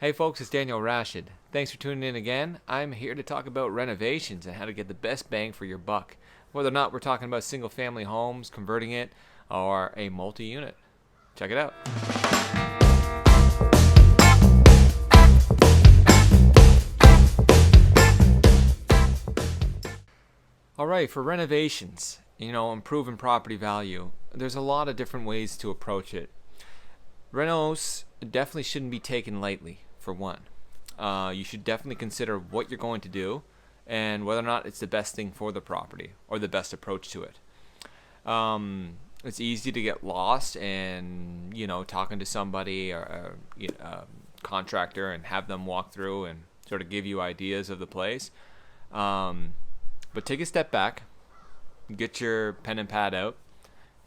Hey folks, it's Daniel Rashid. Thanks for tuning in again. I'm here to talk about renovations and how to get the best bang for your buck. Whether or not we're talking about single family homes, converting it, or a multi unit. Check it out. Alright, for renovations, improving property value, there's a lot of different ways to approach it. Renos definitely shouldn't be taken lightly, for one. You should definitely consider what you're going to do and whether or not it's the best thing for the property or the best approach to it. It's easy to get lost and, talking to somebody or a contractor and have them walk through and sort of give you ideas of the place. But take a step back, get your pen and pad out,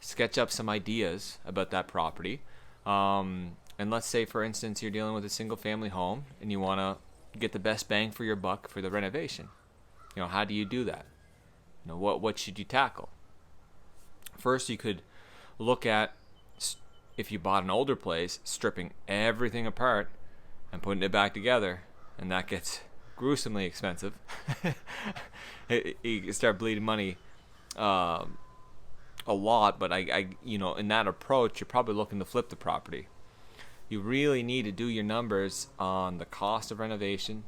sketch up some ideas about that property. And let's say, for instance, you're dealing with a single family home and you want to get the best bang for your buck for the renovation. How do you do that? What should you tackle? First, you could look at, if you bought an older place, stripping everything apart and putting it back together, and that gets gruesomely expensive. You start bleeding money a lot, but in that approach, you're probably looking to flip the property. You really need to do your numbers on the cost of renovation.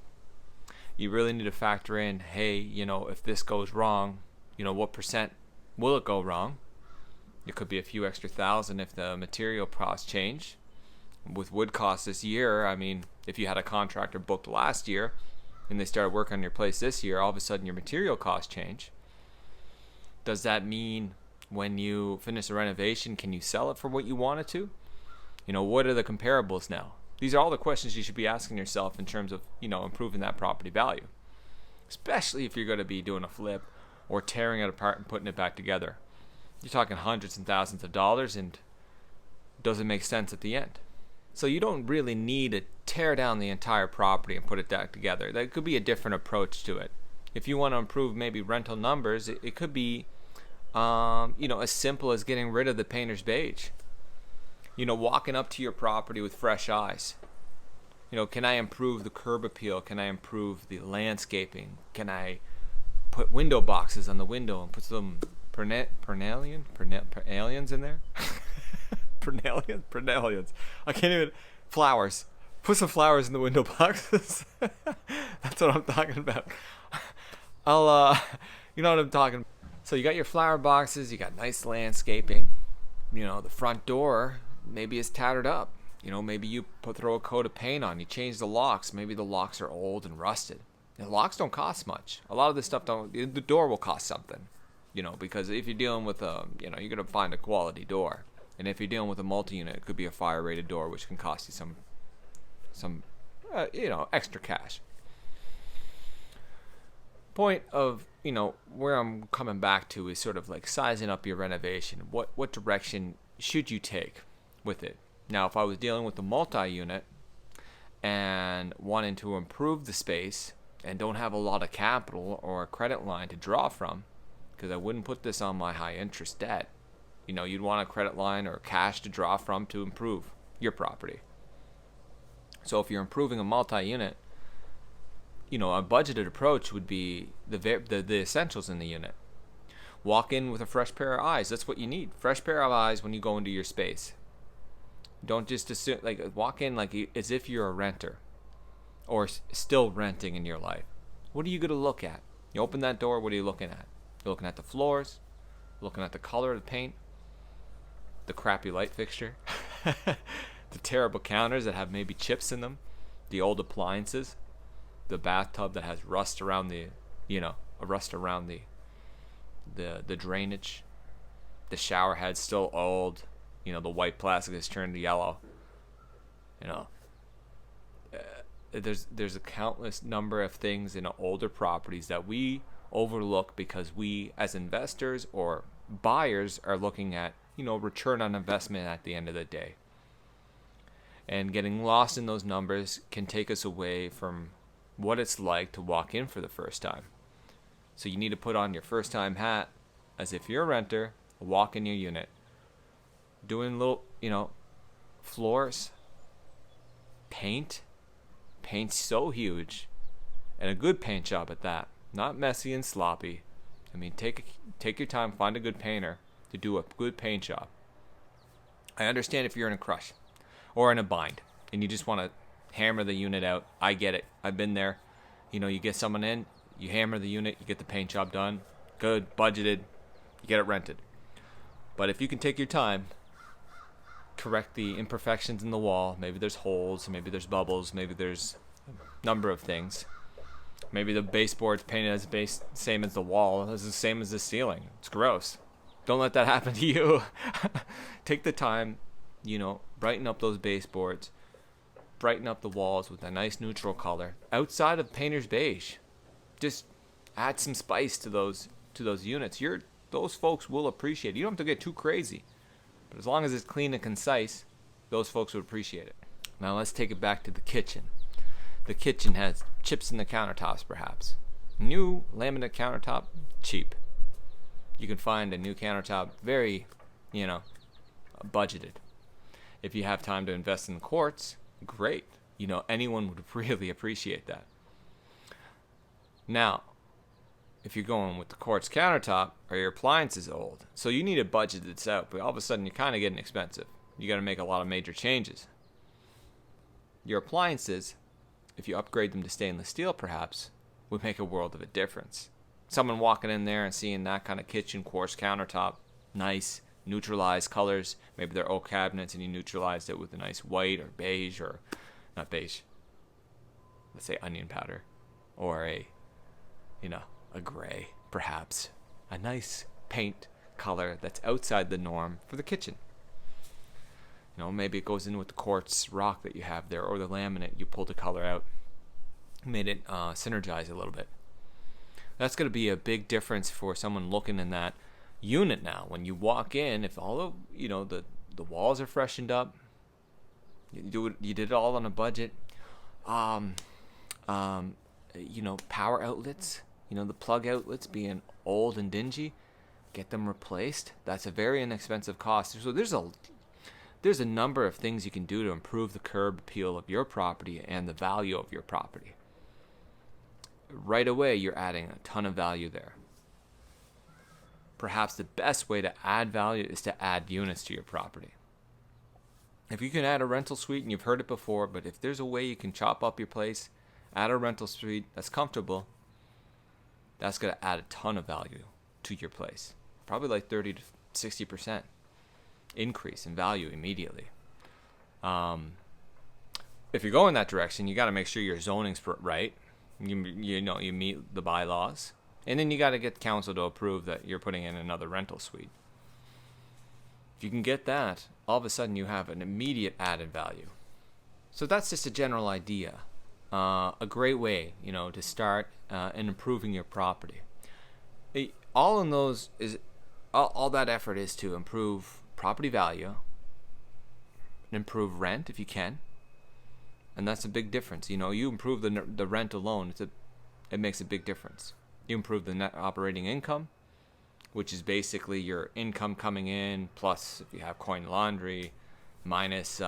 You really need to factor in, hey, if this goes wrong, what percent will it go wrong? It could be a few extra thousand if the material costs change. With wood costs this year, if you had a contractor booked last year and they started working on your place this year, all of a sudden your material costs change. Does that mean when you finish the renovation, can you sell it for what you want it to? What are the comparables now? These are all the questions you should be asking yourself in terms of, improving that property value. Especially if you're going to be doing a flip or tearing it apart and putting it back together. You're talking hundreds and thousands of dollars, and does it make sense at the end? So you don't really need to tear down the entire property and put it back together. That could be a different approach to it. If you want to improve maybe rental numbers, it could be as simple as getting rid of the painter's beige. Walking up to your property with fresh eyes. Can I improve the curb appeal? Can I improve the landscaping? Can I put window boxes on the window and put some aliens in there? Pernalians. I can't even. Flowers. Put some flowers in the window boxes. That's what I'm talking about. You know what I'm talking about. So you got your flower boxes, you got nice landscaping. The front door maybe is tattered up. Maybe you throw a coat of paint on, you change the locks. Maybe the locks are old and rusted. The locks don't cost much. A lot of this stuff don't. The door will cost something. Because if you're dealing with you're going to find a quality door. And if you're dealing with a multi-unit, it could be a fire-rated door, which can cost you some extra cash. Point of, where I'm coming back to is sort of like sizing up your renovation. What direction should you take with it? Now, if I was dealing with a multi-unit and wanting to improve the space and don't have a lot of capital or a credit line to draw from, because I wouldn't put this on my high-interest debt, you'd want a credit line or cash to draw from to improve your property. So if you're improving a multi-unit, a budgeted approach would be the essentials in the unit. Walk in with a fresh pair of eyes. That's what you need. Fresh pair of eyes when you go into your space. Don't just assume, walk in as if you're a renter or still renting in your life. What are you going to look at? You open that door, what are you looking at? You're looking at the floors, looking at the color of the paint, the crappy light fixture, the terrible counters that have maybe chips in them, the old appliances, the bathtub that has rust around the drainage, the shower head's still old, the white plastic has turned to yellow. There's a countless number of things in older properties that we overlook because we, as investors or buyers, are looking at return on investment at the end of the day. And getting lost in those numbers can take us away from what it's like to walk in for the first time. So you need to put on your first time hat as if you're a renter, walk in your unit, doing little, floors, paint, paint's so huge, and a good paint job at that, not messy and sloppy. I mean, take your time, find a good painter to do a good paint job. I understand if you're in a crush or in a bind and you just want to hammer the unit out. I get it. I've been there. You know, you get someone in, you hammer the unit, you get the paint job done, good, budgeted, you get it rented. But if you can take your time, correct the imperfections in the wall, maybe there's holes, maybe there's bubbles, maybe there's a number of things. Maybe the baseboard's painted as same as the wall, is the same as the ceiling. It's gross. Don't let that happen to you. Take the time, you know, brighten up those baseboards, brighten up the walls with a nice neutral color outside of painter's beige. Just add some spice to those units. Those folks will appreciate it. You don't have to get too crazy, but as long as it's clean and concise, those folks would appreciate it. Now let's take it back to the kitchen. The kitchen has chips in the countertops, perhaps. New laminate countertop, cheap. You can find a new countertop very, budgeted. If you have time to invest in the quartz, great. Anyone would really appreciate that. Now, if you're going with the quartz countertop, are your appliances old? So you need to budget this out, but all of a sudden you're kind of getting expensive. You got to make a lot of major changes. Your appliances, if you upgrade them to stainless steel perhaps, would make a world of a difference. Someone walking in there and seeing that kind of kitchen quartz countertop, nice, neutralized colors, maybe they're oak cabinets and you neutralized it with a nice white or beige, or not beige, let's say onion powder, or a gray, perhaps. A nice paint color that's outside the norm for the kitchen. Maybe it goes in with the quartz rock that you have there, or the laminate, you pulled the color out, made it synergize a little bit. That's going to be a big difference for someone looking in that unit now. When you walk in, if all of, the walls are freshened up, you did it all on a budget, power outlets, the plug outlets being old and dingy, get them replaced. That's a very inexpensive cost. So there's a number of things you can do to improve the curb appeal of your property and the value of your property. Right away, you're adding a ton of value there. Perhaps the best way to add value is to add units to your property. If you can add a rental suite, and you've heard it before, but if there's a way you can chop up your place, add a rental suite that's comfortable, that's going to add a ton of value to your place. Probably like 30 to 60% increase in value immediately. If you're going that direction, you got to make sure your zoning's right. You meet the bylaws, and then you got to get council to approve that you're putting in another rental suite. If you can get that, all of a sudden you have an immediate added value. So that's just a general idea. A great way, to start in improving your property. All that effort is to improve property value, and improve rent if you can, and that's a big difference. You improve the rent alone, it makes a big difference. You improve the net operating income, which is basically your income coming in plus if you have coin laundry, minus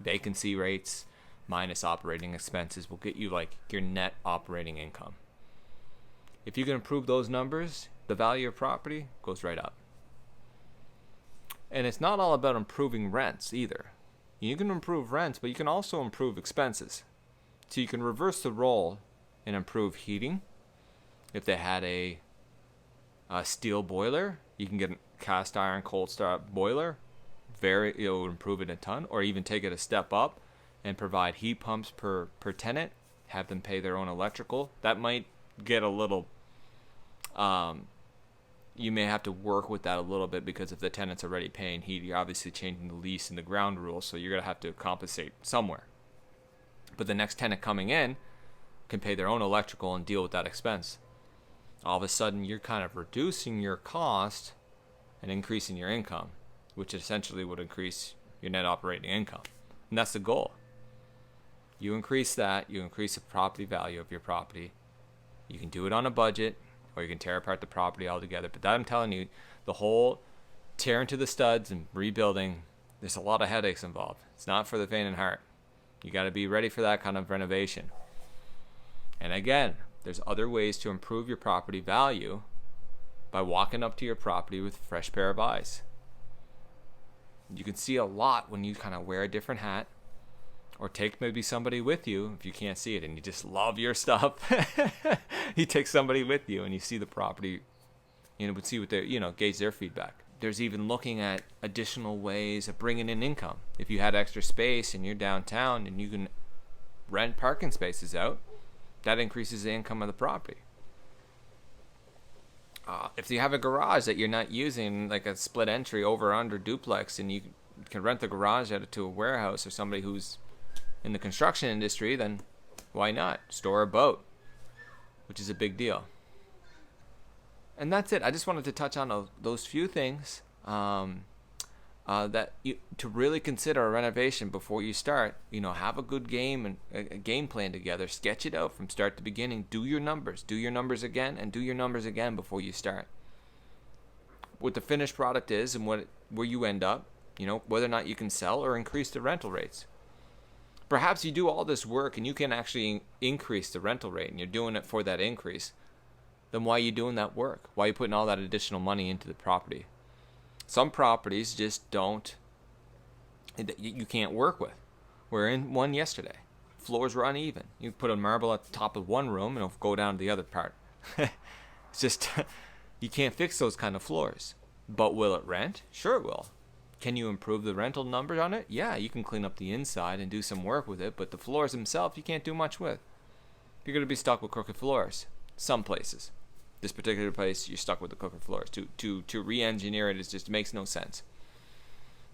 vacancy rates, minus operating expenses will get you like your net operating income. If you can improve those numbers, the value of property goes right up. And it's not all about improving rents either. You can improve rents, but you can also improve expenses. So you can reverse the role and improve heating. If they had a steel boiler, you can get a cast iron cold start boiler. It would improve it a ton. Or even take it a step up and provide heat pumps per tenant. Have them pay their own electrical. That might get a little... you may have to work with that a little bit, because if the tenant's already paying heat, you're obviously changing the lease and the ground rules, so you're going to have to compensate somewhere. But the next tenant coming in can pay their own electrical and deal with that expense. All of a sudden, you're kind of reducing your cost and increasing your income, which essentially would increase your net operating income. And that's the goal. You increase that, you increase the property value of your property. You can do it on a budget, or you can tear apart the property altogether. But that, I'm telling you, the whole tearing to the studs and rebuilding, there's a lot of headaches involved. It's not for the faint of heart. You got to be ready for that kind of renovation. And again, there's other ways to improve your property value by walking up to your property with a fresh pair of eyes. You can see a lot when you kind of wear a different hat, or take maybe somebody with you if you can't see it and you just love your stuff. You take somebody with you and you see the property, would see what they, gauge their feedback. There's even looking at additional ways of bringing in income. If you had extra space and you're downtown and you can rent parking spaces out, that increases the income of the property. If you have a garage that you're not using, like a split entry over under duplex, and you can rent the garage out to a warehouse or somebody who's in the construction industry, then why not store a boat, which is a big deal. And that's it. I just wanted to touch on those few things that to really consider a renovation before you start. Have a good game and a game plan together. Sketch it out from start to beginning. Do your numbers again, and do your numbers again before you start. What the finished product is and where you end up. Whether or not you can sell or increase the rental rates. Perhaps you do all this work and you can actually increase the rental rate, and you're doing it for that increase. Then why are you doing that work? Why are you putting all that additional money into the property? Some properties just you can't work with. We're in one yesterday. Floors were uneven. You put a marble at the top of one room and it'll go down to the other part. It's just, you can't fix those kind of floors. But will it rent? Sure it will. Can you improve the rental numbers on it? Yeah, you can clean up the inside and do some work with it, but the floors themselves you can't do much with. You're going to be stuck with crooked floors. Some places. This particular place, you're stuck with the crooked floors. To re-engineer it just makes no sense.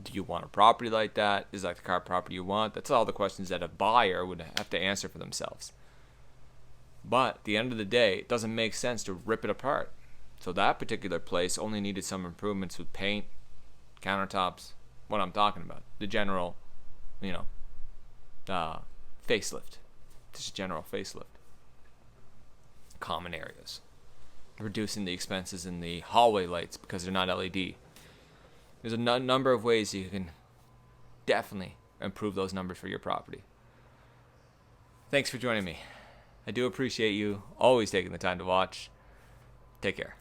Do you want a property like that? Is that the kind of property you want? That's all the questions that a buyer would have to answer for themselves. But at the end of the day, it doesn't make sense to rip it apart. So that particular place only needed some improvements with paint, countertops, what I'm talking about. The general, facelift. Just a general facelift. Common areas. Reducing the expenses in the hallway lights because they're not LED. There's a number of ways you can definitely improve those numbers for your property. Thanks for joining me. I do appreciate you always taking the time to watch. Take care.